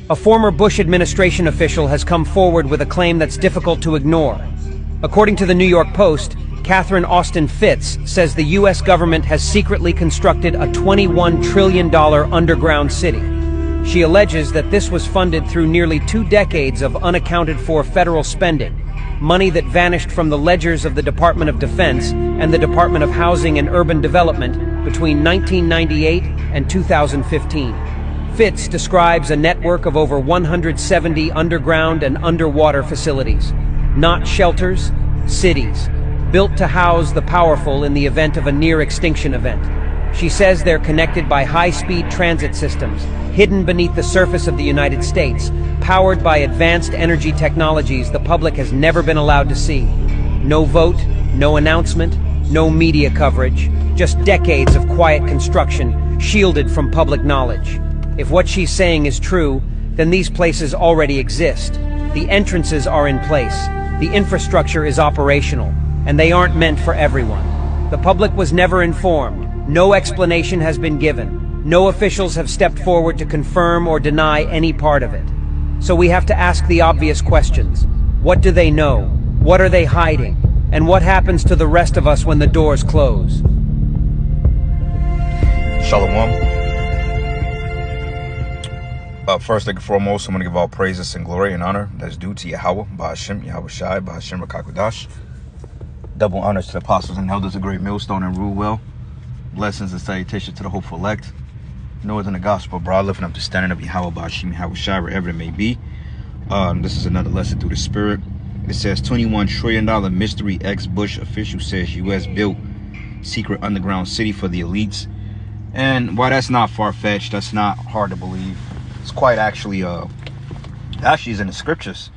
A former Bush administration official has come forward with a claim that's difficult to ignore. According to the New York Post, Catherine Austin Fitts says the U.S. government has secretly constructed a $21 trillion underground city. She alleges that this was funded through nearly 2 decades of unaccounted-for federal spending, money that vanished from the ledgers of the Department of Defense and the Department of Housing and Urban Development between 1998 and 2015. Fitts describes a network of over 170 underground and underwater facilities, not shelters, cities, built to house the powerful in the event of a near-extinction event. She says they're connected by high-speed transit systems, hidden beneath the surface of the United States, powered by advanced energy technologies the public has never been allowed to see. No vote, no announcement, no media coverage, just decades of quiet construction, shielded from public knowledge. If what she's saying is true, then these places already exist. The entrances are in place, the infrastructure is operational, and they aren't meant for everyone. The public was never informed. No explanation has been given. No officials have stepped forward to confirm or deny any part of it. So we have to ask the obvious questions. What do they know? What are they hiding? And what happens to the rest of us when the doors close? Shalom. First and foremost, I'm going to give all praises and glory and honor that's due to Yahweh, Ba'ashem, Yahweh Shai, Ba'ashem Rakakudash. Double honors to the apostles and elders of Great Millstone and Rule Well. Blessings and salutations to the hopeful elect. Northern the gospel abroad, lifting up the standard of Yahweh, Ba'ashem, Yahweh Shai, wherever it may be. This is another lesson through the Spirit. It says $21 trillion mystery ex-Bush official says U.S. built secret underground city for the elites. And while that's not far-fetched, that's not hard to believe. It's quite actually is in the scriptures,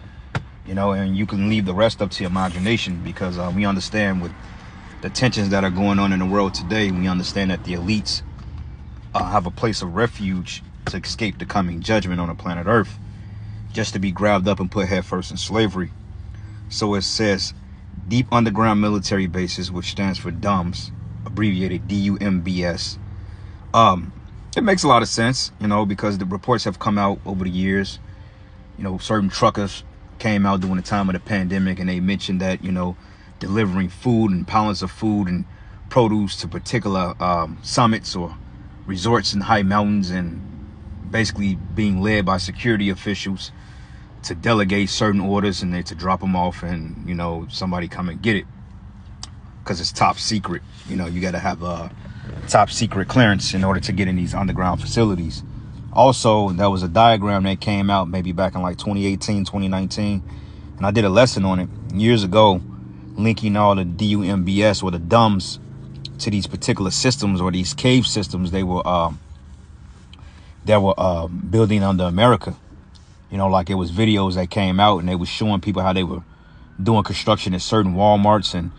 you know, and you can leave the rest up to your imagination, because we understand with the tensions that are going on in the world today, we understand that the elites have a place of refuge to escape the coming judgment on the planet Earth, just to be grabbed up and put headfirst in slavery. So it says deep underground military bases, which stands for DUMBS, abbreviated DUMBS. It makes a lot of sense, you know, because the reports have come out over the years. You know, certain truckers came out during the time of the pandemic and they mentioned that, you know, delivering food and pallets of food and produce to particular summits or resorts in high mountains, and basically being led by security officials to delegate certain orders and then to drop them off and, you know, somebody come and get it because it's top secret. You know, you got to have a top secret clearance in order to get in these underground facilities. Also, there was a diagram that came out maybe back in like 2018, 2019, and I did a lesson on it years ago, linking all the DUMBS or the DUMBs to these particular systems or these cave systems they were building under America. You know, like it was videos that came out and they were showing people how they were doing construction at certain Walmarts, and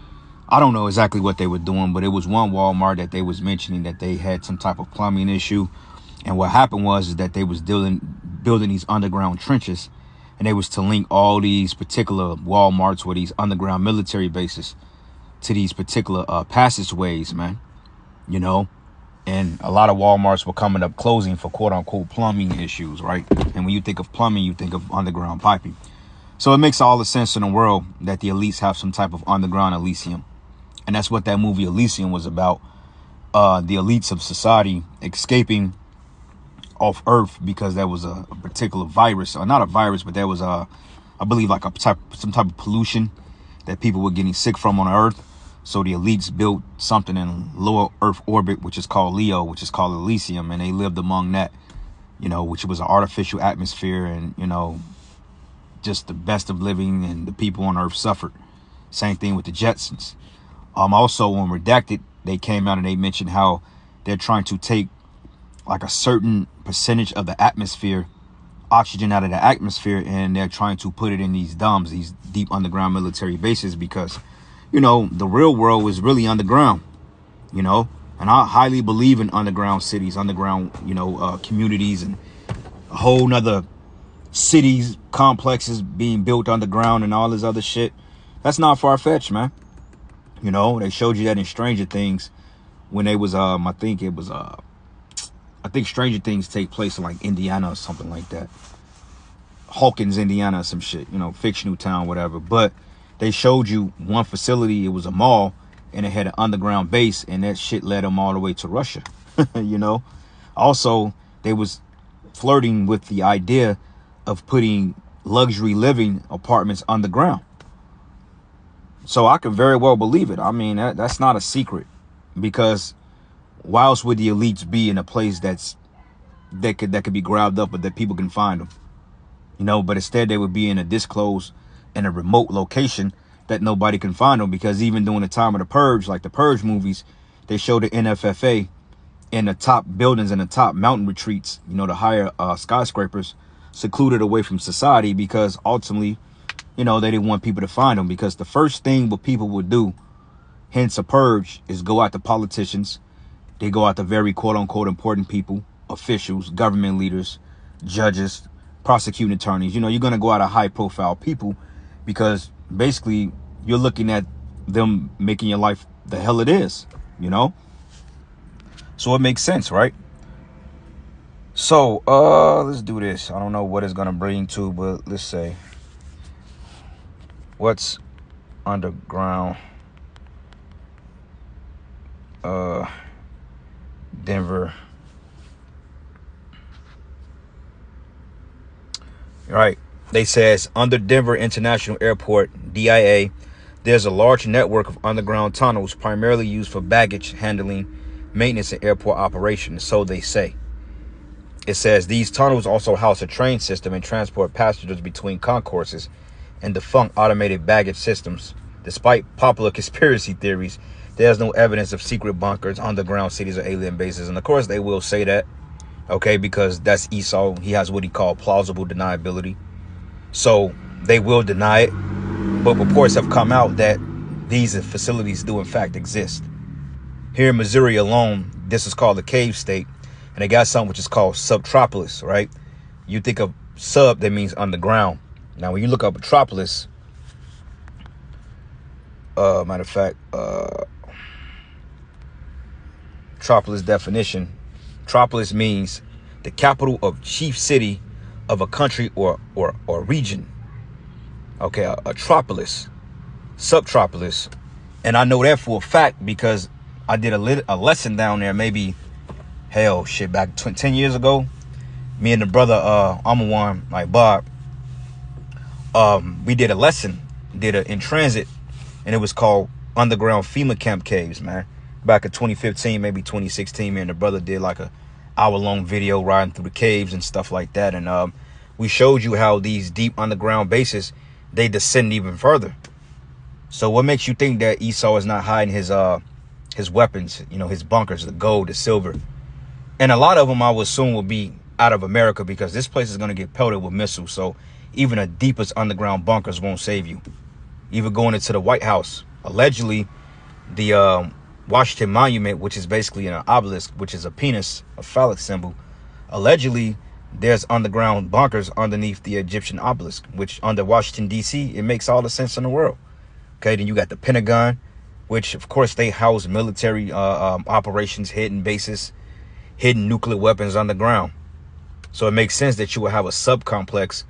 I don't know exactly what they were doing, but it was one Walmart that they was mentioning that they had some type of plumbing issue. And what happened was is that they was building these underground trenches, and they was to link all these particular Walmarts or these underground military bases to these particular passageways, man. You know, and a lot of Walmarts were coming up closing for quote unquote plumbing issues, right? And when you think of plumbing, you think of underground piping. So it makes all the sense in the world that the elites have some type of underground Elysium. And that's what that movie Elysium was about. The elites of society escaping off Earth because there was a particular virus, or not a virus, but there was I believe like some type of pollution that people were getting sick from on Earth. So the elites built something in lower Earth orbit, which is called Leo, which is called Elysium, and they lived among that, you know, which was an artificial atmosphere, and, you know, just the best of living, and the people on Earth suffered. Same thing with the Jetsons. Also on Redacted, they came out and they mentioned how they're trying to take like a certain percentage of the atmosphere, oxygen out of the atmosphere, and they're trying to put it in these DUMBs, these deep underground military bases, because, you know, the real world is really underground, you know, and I highly believe in underground cities, underground, you know, communities, and a whole nother cities, complexes being built underground and all this other shit. That's not far-fetched, man. You know, they showed you that in Stranger Things when they was, I think Stranger Things take place in like Indiana or something like that. Hawkins, Indiana, or some shit, you know, fictional town, whatever. But they showed you one facility, it was a mall, and it had an underground base, and that shit led them all the way to Russia. You know, also they was flirting with the idea of putting luxury living apartments underground. So I could very well believe it. I mean, that's not a secret, because why else would the elites be in a place that could be grabbed up, but that people can find them? You know, but instead they would be in a disclosed and a remote location that nobody can find them, because even during the time of the Purge, like the Purge movies, they showed the NFFA in the top buildings and the top mountain retreats, you know, the higher skyscrapers, secluded away from society, because ultimately, you know, they didn't want people to find them. Because the first thing what people would do, hence a purge, is go after politicians. They go after very quote unquote important people, officials, government leaders, judges, prosecuting attorneys. You know, you're going to go after high profile people, because basically you're looking at them making your life the hell it is, you know? So it makes sense, right? So, let's do this. I don't know what it's going to bring to, but let's say, what's underground Denver? Right. They says under Denver International Airport, DIA, there's a large network of underground tunnels primarily used for baggage handling, maintenance, and airport operations, so they say. It says these tunnels also house a train system and transport passengers between concourses and defunct automated baggage systems. Despite popular conspiracy theories, there's no evidence of secret bunkers, underground cities, or alien bases. And of course they will say that, okay, because that's Esau. He has what he called plausible deniability. So they will deny it. But reports have come out that these facilities do in fact exist. Here in Missouri alone, this is called the cave state. And they got something which is called subtropolis, right? You think of sub, that means underground. Now, when you look up Metropolis, matter of fact, Metropolis definition, Metropolis means the capital of chief city of a country or region. Okay, a tropolis, subtropolis. And I know that for a fact because I did a lesson down there, maybe, hell, shit, back 10 years ago. Me and the brother, Amawan, like Bob, we did a lesson, in transit, and it was called Underground FEMA Camp Caves, man. Back in 2015, maybe 2016, me and the brother did like a hour-long video riding through the caves and stuff like that. And we showed you how these deep underground bases, they descend even further. So what makes you think that Esau is not hiding his weapons, you know, his bunkers, the gold, the silver? And a lot of them I would assume will be out of America, because this place is going to get pelted with missiles. So even the deepest underground bunkers won't save you. Even going into the White House, allegedly the Washington Monument, which is basically an obelisk, which is a penis, a phallic symbol. Allegedly, there's underground bunkers underneath the Egyptian obelisk, which under Washington, D.C., it makes all the sense in the world. Okay, then you got the Pentagon, which, of course, they house military operations, hidden bases, hidden nuclear weapons underground. So it makes sense that you will have a subcomplex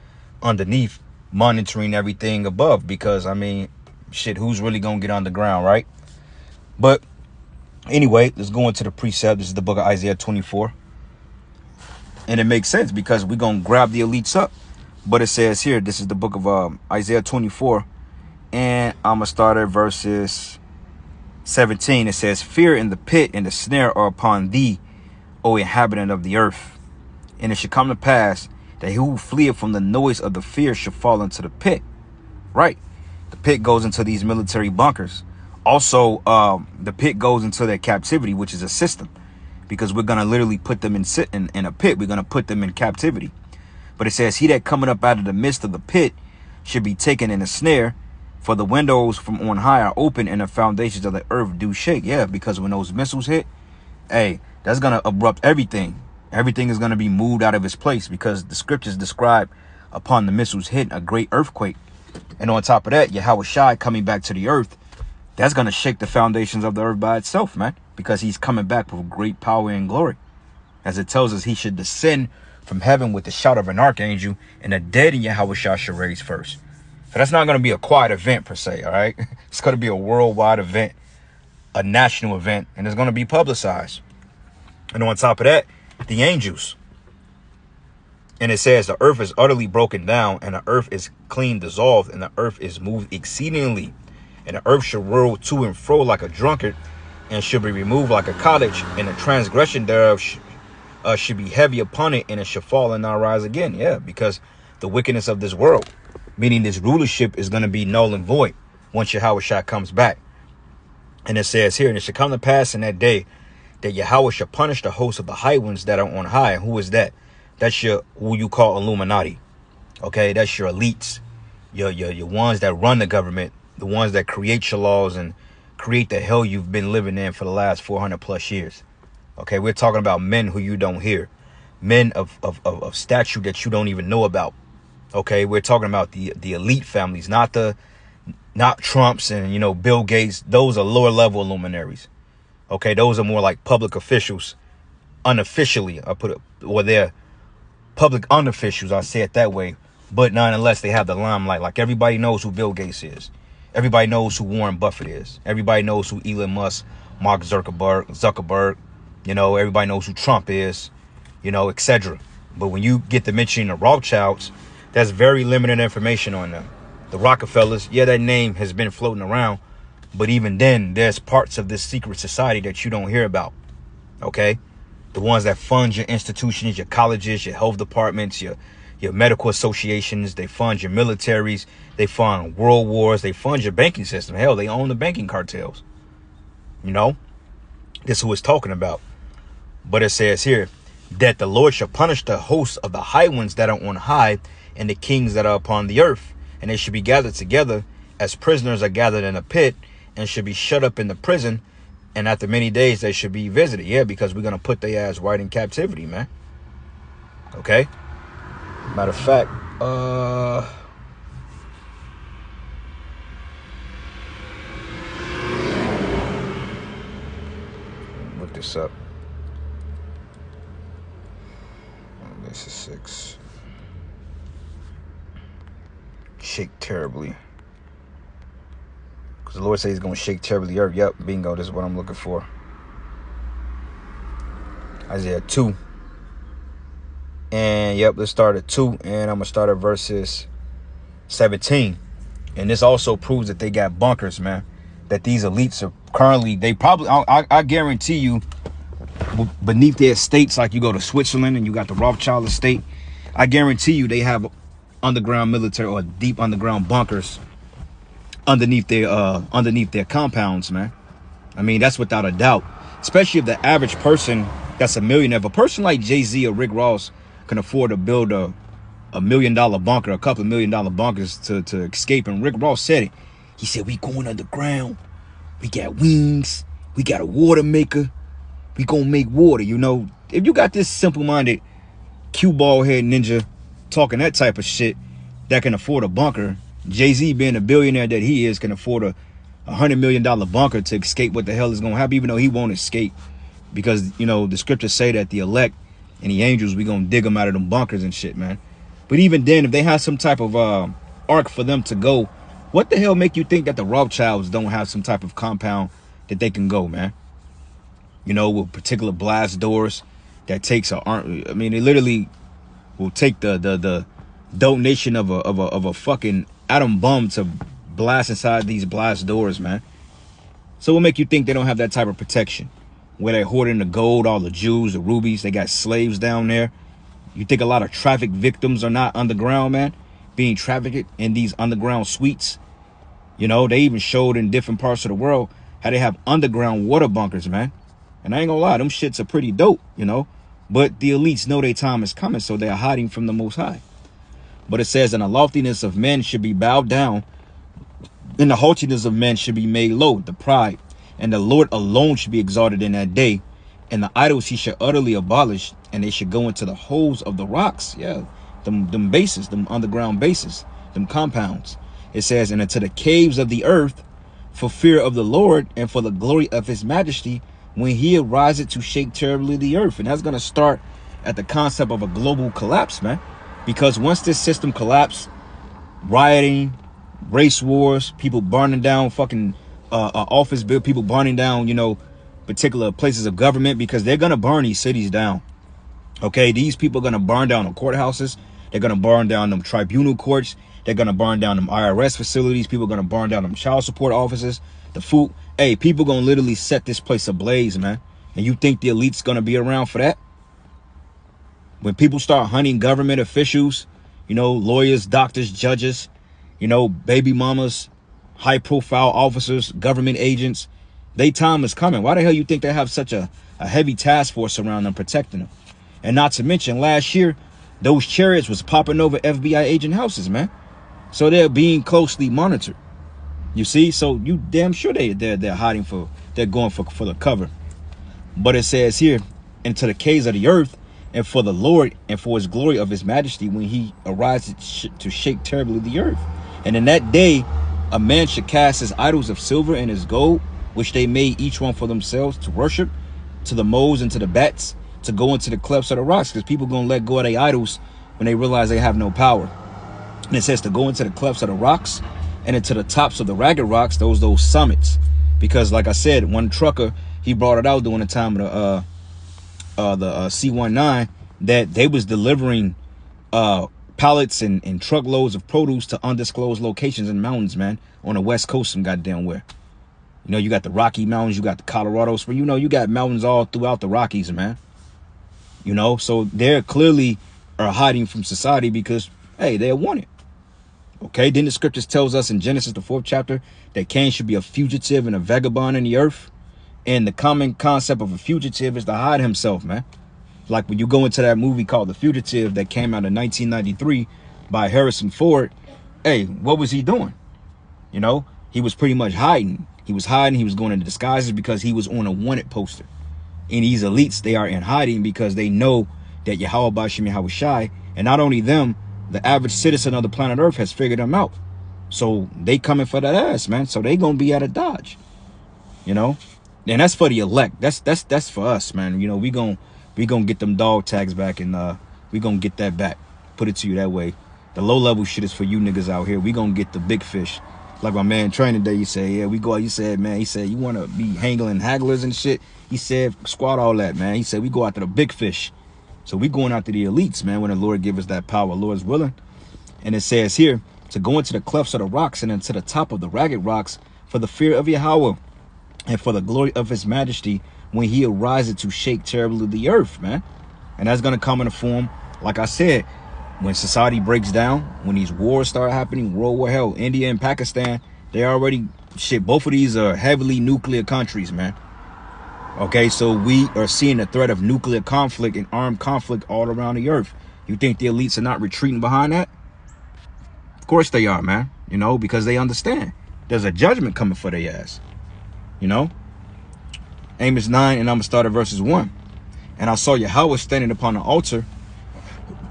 underneath monitoring everything above, because, I mean, shit, who's really going to get underground, right? But anyway, let's go into the precept. This is the book of Isaiah 24. And it makes sense because we're going to grab the elites up. But it says here, this is the book of Isaiah 24. And I'm going to start at verses 17. It says, "Fear and the pit and the snare are upon thee, O inhabitant of the earth. And it shall come to pass that he who fleeth from the noise of the fear shall fall into the pit." Right. The pit goes into these military bunkers. Also, the pit goes into their captivity, which is a system, because we're going to literally put them in a pit. We're going to put them in captivity. But it says, "He that cometh up out of the midst of the pit should be taken in a snare, for the windows from on high are open and the foundations of the earth do shake." Yeah, because when those missiles hit, hey, that's going to abrupt everything. Everything is going to be moved out of its place, because the scriptures describe upon the missiles hitting a great earthquake. And on top of that, Yahweh Shai coming back to the earth, that's going to shake the foundations of the earth by itself, man, because he's coming back with great power and glory. As it tells us, he should descend from heaven with the shout of an archangel, and the dead in Yahweh shall raise first. So that's not going to be a quiet event per se, all right? It's going to be a worldwide event, a national event, and it's going to be publicized. And on top of that, the angels. And it says the earth is utterly broken down, and the earth is clean dissolved, and the earth is moved exceedingly. And the earth shall roll to and fro like a drunkard, and shall be removed like a cottage, and the transgression thereof should be heavy upon it, and it shall fall and not rise again. Yeah, because the wickedness of this world, meaning this rulership, is going to be null and void once Yahweh Shah comes back. And it says here, and it shall come to pass in that day that Yahweh shall punish the hosts of the high ones that are on high. And who is that? That's your, who you call Illuminati. Okay, that's your elites, your ones that run the government, the ones that create your laws and create the hell you've been living in for the last 400 plus years. Okay, we're talking about men who you don't hear, men of stature that you don't even know about. Okay, we're talking about the elite families, not Trumps and, you know, Bill Gates. Those are lower level luminaries. Okay, those are more like public officials, unofficially. Or they're public unofficials, I say it that way. But nonetheless, they have the limelight. Like, everybody knows who Bill Gates is. Everybody knows who Warren Buffett is. Everybody knows who Elon Musk, Mark Zuckerberg. You know, everybody knows who Trump is, you know, etc. But when you get to mentioning the Rothschilds, that's very limited information on them. The Rockefellers, yeah, that name has been floating around. But even then, there's parts of this secret society that you don't hear about. Okay? The ones that fund your institutions, your colleges, your health departments, your medical associations. They fund your militaries. They fund world wars. They fund your banking system. Hell, they own the banking cartels. You know? This is who it's talking about. But it says here that the Lord shall punish the hosts of the high ones that are on high, and the kings that are upon the earth. And they should be gathered together as prisoners are gathered in a pit, and should be shut up in the prison. And after many days, they should be visited. Yeah, because we're going to put their ass right in captivity, man. Okay? Matter of fact, look this up. This is 6. Shake terribly. Because the Lord says he's going to shake terribly the earth. Yep, bingo, this is what I'm looking for. Isaiah 2. And yep, let's start at 2. And I'm going to start at verses 17. And this also proves that they got bunkers, man. That these elites are currently, they probably, I guarantee you, beneath their estates, like you go to Switzerland and you got the Rothschild estate, I guarantee you they have underground military or deep underground bunkers underneath their compounds, man. I mean, that's without a doubt. Especially if the average person that's a millionaire, if a person like Jay-Z or Rick Ross can afford to build a $1 million bunker, a couple of $1 million bunkers to escape. And Rick Ross said it. He said, we going underground. We got wings. We got a water maker. We gonna make water. You know, if you got this simple-minded cue ball head ninja talking that type of shit that can afford a bunker, Jay-Z being a billionaire that he is can afford a $100 million bunker to escape what the hell is gonna happen, even though he won't escape, because, you know, the scriptures say that the elect and the angels, we gonna dig them out of them bunkers and shit, man. But even then, if they have some type of ark for them to go, what the hell make you think that the Rothschilds don't have some type of compound that they can go, man? You know, with particular blast doors that takes I mean, they literally will take the donation of a fucking atom bomb to blast inside these blast doors, man. So what make you think they don't have that type of protection? Where they're hoarding the gold, all the jewels, the rubies, they got slaves down there. You think a lot of traffic victims are not underground, man? Being trafficked in these underground suites. You know, they even showed in different parts of the world how they have underground water bunkers, man. And I ain't gonna lie, them shits are pretty dope, you know. But the elites know their time is coming, so they're hiding from the Most High. But it says, and the loftiness of men should be bowed down, and the haughtiness of men should be made low, the pride. And the Lord alone should be exalted in that day. And the idols he should utterly abolish, and they should go into the holes of the rocks. Yeah, them bases, them underground bases, them compounds. It says, and into the caves of the earth, for fear of the Lord and for the glory of his majesty, when he arises to shake terribly the earth. And that's going to start at the concept of a global collapse, man. Because once this system collapsed, rioting, race wars, people burning down fucking office build, people burning down, you know, particular places of government, because they're gonna burn these cities down. Okay, these people are gonna burn down the courthouses. They're gonna burn down them tribunal courts. They're gonna burn down them IRS facilities. People are gonna burn down them child support offices. The food. Hey, people gonna literally set this place ablaze, man. And you think the elite's gonna be around for that? When people start hunting government officials, you know, lawyers, doctors, judges, you know, baby mamas, high profile officers, government agents, their time is coming. Why the hell you think they have such a heavy task force around them protecting them? And not to mention, last year, those chariots was popping over FBI agent houses, man. So they're being closely monitored. You see? So you damn sure they're hiding they're going for the cover. But it says here, into the caves of the earth, and for the Lord and for his glory of his majesty, when he arises to shake terribly the earth. And in that day, a man should cast his idols of silver and his gold, which they made each one for themselves to worship, to the moles and to the bats, to go into the clefts of the rocks, because people gonna let go of their idols when they realize they have no power. And it says to go into the clefts of the rocks and into the tops of the ragged rocks, those summits. Because like I said, one trucker, he brought it out during the time of the C-19, that they was delivering pallets and truckloads of produce to undisclosed locations in mountains, man, on the west coast, some goddamn where. You know, you got the Rocky Mountains, you got the Colorado Springs, you know, you got mountains all throughout the Rockies, man. You know, so they're clearly are hiding from society because, hey, they want it. Okay, then the scriptures tells us in Genesis, the 4th chapter, that Cain should be a fugitive and a vagabond in the earth. And the common concept of a fugitive is to hide himself, man. Like when you go into that movie called The Fugitive that came out in 1993 by Harrison Ford, hey, what was he doing? You know, he was pretty much hiding. He was hiding. He was going into disguises because he was on a wanted poster. And these elites, they are in hiding because they know that Yahweh Bashim Yahweh Shai, and not only them, the average citizen of the planet Earth has figured them out. So they coming for that ass, man. So they gonna be at a dodge, you know. And that's for the elect. That's for us, man. You know, we gonna get them dog tags back, and we gonna get that back. Put it to you that way. The low level shit is for you niggas out here. We gonna get the big fish. Like my man Training Day, you say, yeah, we go out. He said, man, he said, you want to be hangling hagglers and shit? He said, squat all that, man. He said, we go after the big fish. So we going after the elites, man, when the Lord give us that power, Lord's willing. And it says here, to go into the clefts of the rocks and into the top of the ragged rocks for the fear of Yahweh and for the glory of his majesty when he arises to shake terribly the earth, man. And that's going to come in a form, like I said, when society breaks down, when these wars start happening, World War, hell, India and Pakistan, they already, shit, both of these are heavily nuclear countries, man. Okay, so we are seeing the threat of nuclear conflict and armed conflict all around the earth. You think the elites are not retreating behind that? Of course they are, man. You know, because they understand there's a judgment coming for their ass. You know? Amos 9, and I'm going to start at verses 1. And I saw Yahweh standing upon the altar,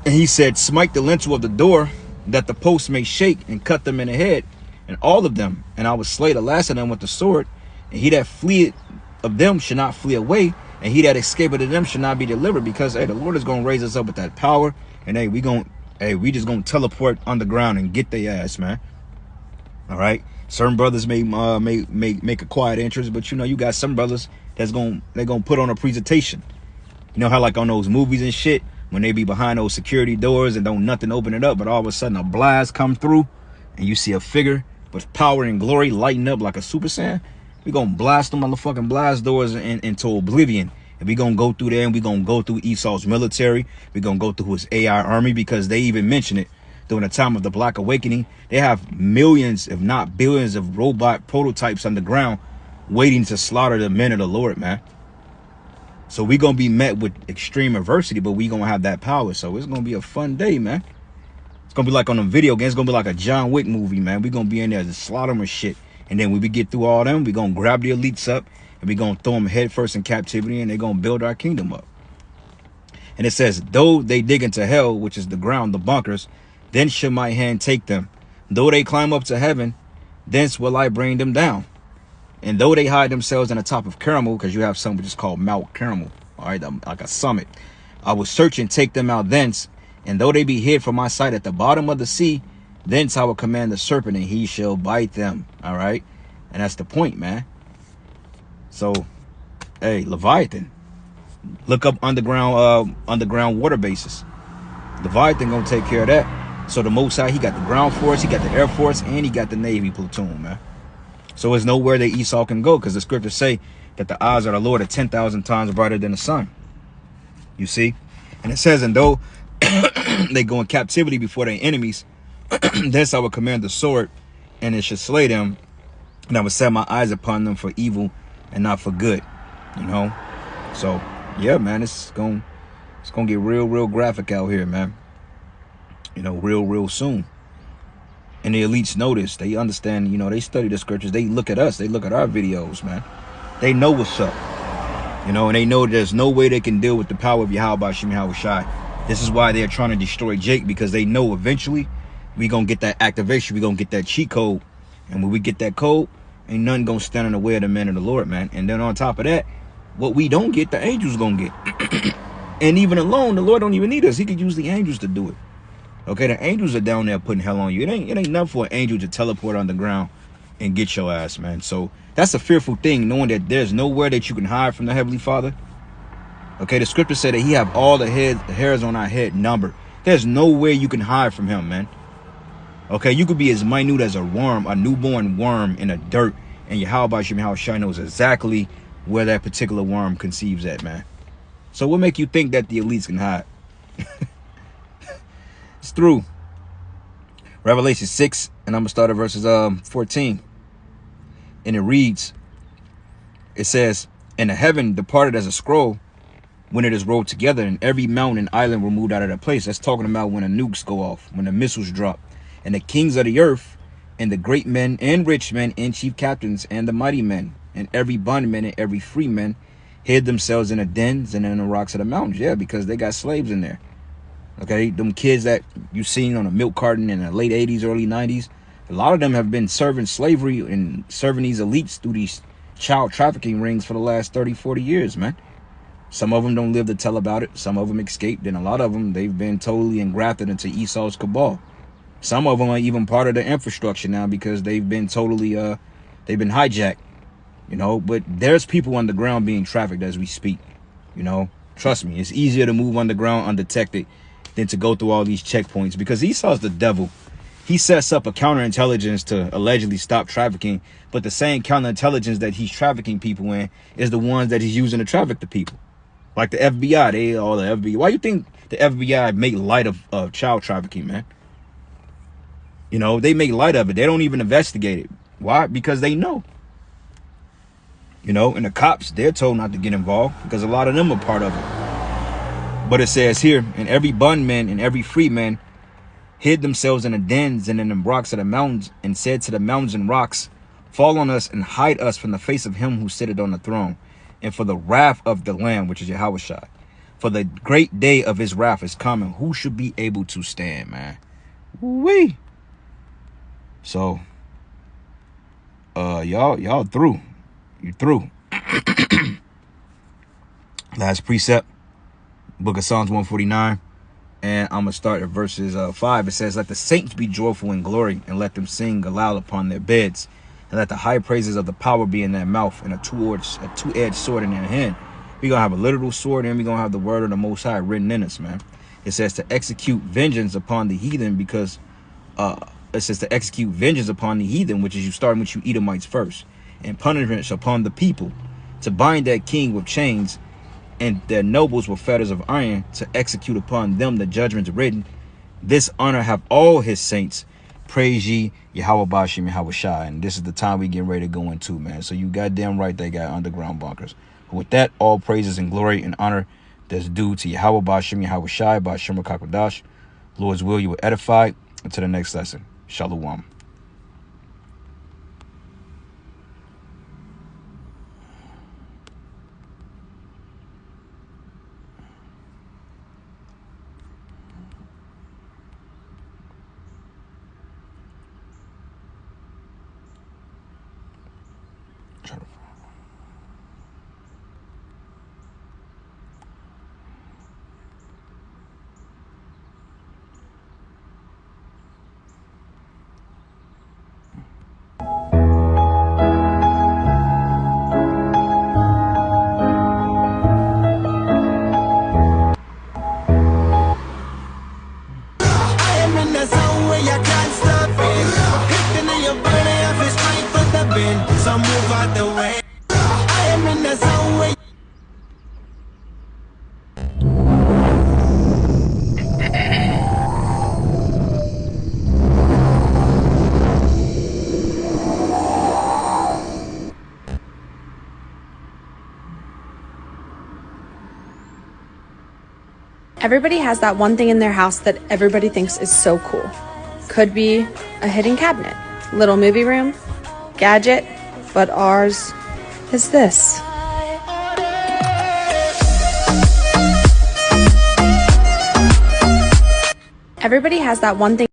and he said, smite the lintel of the door, that the posts may shake, and cut them in the head, and all of them. And I will slay the last of them with the sword, and he that fleeth of them should not flee away, and he that escapeth of them should not be delivered. Because, hey, the Lord is going to raise us up with that power, and hey, we just going to teleport underground and get their ass, man. All right? Certain brothers may make a quiet entrance, but you know, you got some brothers they're gonna put on a presentation. You know how like on those movies and shit, when they be behind those security doors and don't nothing open it up, but all of a sudden a blast come through and you see a figure with power and glory lighting up like a Super Saiyan. We gonna blast them motherfucking blast doors into oblivion. And we gonna go through there, and we gonna go through Esau's military. We gonna go through his AI army, because they even mention it during the time of the Black Awakening. They have millions, if not billions, of robot prototypes underground waiting to slaughter the men of the Lord, man. So we gonna be met with extreme adversity, but we gonna have that power. So it's gonna be a fun day, man. It's gonna be like on the video game. It's gonna be like a John Wick movie, man. We gonna be in there to slaughter them and shit. And then when we get through all them, we gonna grab the elites up, and we gonna throw them head first in captivity, and they gonna build our kingdom up. And it says, though they dig into hell, which is the ground, the bunkers, then shall my hand take them. Though they climb up to heaven, thence will I bring them down. And though they hide themselves in the top of Carmel, because you have something which is called Mount Carmel, all right, like a summit. I will search and take them out thence, and though they be hid from my sight at the bottom of the sea, thence I will command the serpent, and he shall bite them. All right? And that's the point, man. So, hey, Leviathan. Look up underground water bases. Leviathan gonna take care of that. So the Most High, he got the ground force, he got the air force, and he got the Navy platoon, man. So there's nowhere that Esau can go, because the scriptures say that the eyes of the Lord are 10,000 times brighter than the sun. You see? And it says, and though they go in captivity before their enemies, thence I will command the sword, and it should slay them, and I will set my eyes upon them for evil and not for good. You know? So, yeah, man, it's gonna get real graphic out here, man. You know, real soon. And the elites know this. They understand, you know, they study the scriptures. They look at us. They look at our videos, man. They know what's up. You know, and they know there's no way they can deal with the power of Yahweh Bashim Yahweh Shai. This is why they're trying to destroy Jake, because they know eventually we gonna get that activation. We gonna get that cheat code. And when we get that code, ain't nothing gonna stand in the way of the men of the Lord, man. And then on top of that, what we don't get, the angels gonna get. And even alone, the Lord don't even need us. He could use the angels to do it. Okay, the angels are down there putting hell on you. It ain't nothing for an angel to teleport underground and get your ass, man. So that's a fearful thing, knowing that there's nowhere that you can hide from the Heavenly Father. Okay, the scripture said that he have all the hairs on our head numbered. There's nowhere you can hide from him, man. Okay, you could be as minute as a worm, a newborn worm in the dirt, and Yahweh Shai Shai knows exactly where that particular worm conceives at, man. So what make you think that the elites can hide? It's through Revelation 6, and I'm gonna start at verses 14. And it reads, it says, and the heaven departed as a scroll when it is rolled together, and every mountain and island were moved out of their place. That's talking about when the nukes go off, when the missiles drop. And the kings of the earth, and the great men and rich men and chief captains and the mighty men, and every bondman and every free man, hid themselves in the dens and in the rocks of the mountains. Yeah, because they got slaves in there. Okay, them kids that you seen on a milk carton in the late 80s, early 90s, a lot of them have been serving slavery and serving these elites through these child trafficking rings for the last 30, 40 years, man. Some of them don't live to tell about it. Some of them escaped, and a lot of them, they've been totally engrafted into Esau's cabal. Some of them are even part of the infrastructure now because they've been totally, they've been hijacked, you know. But there's people underground being trafficked as we speak, you know. Trust me, it's easier to move underground undetected than to go through all these checkpoints, because Esau's the devil. He sets up a counterintelligence to allegedly stop trafficking, but the same counterintelligence that he's trafficking people in is the ones that he's using to traffic the people. Like the FBI, they all the FBI. Why you think the FBI make light of child trafficking, man? You know, they make light of it. They don't even investigate it. Why? Because they know. You know, and the cops, they're told not to get involved because a lot of them are part of it. But it says here, and every bondman and every free man hid themselves in the dens and in the rocks of the mountains, and said to the mountains and rocks, fall on us and hide us from the face of him who sitteth on the throne, and for the wrath of the Lamb, which is Yahweh Shai. For the great day of his wrath is coming. Who should be able to stand, man? Woo-wee. So, y'all through. You through. Last precept, book of Psalms 149. And I'm going to start at verses 5. It says, let the saints be joyful in glory, and let them sing aloud upon their beds. And let the high praises of the power be in their mouth, and a two-edged sword in their hand. We're going to have a literal sword, and we're going to have the word of the Most High written in us, man. It says to execute vengeance upon the heathen, because it says to execute vengeance upon the heathen, which is you starting with you Edomites first, and punishment upon the people, to bind that king with chains, and their nobles with fetters of iron, to execute upon them the judgments written. This honor have all his saints. Praise ye Yahweh Bashim Yahweh Shai. And this is the time we getting ready to go into, man. So you goddamn right they got underground bunkers. But with that, all praises and glory and honor that's due to Yahweh Bashim Yahweh Shai, Bashim Rakakwadash. Lord's will, you were edified. Until the next lesson. Shalom. am in the zone where you can't stop it. Hitting in your body, I feel straight for the bin. So move out the way. I am in the zone where Everybody has that one thing in their house that everybody thinks is so cool. Could be a hidden cabinet, little movie room, gadget, but ours is this. Everybody has that one thing.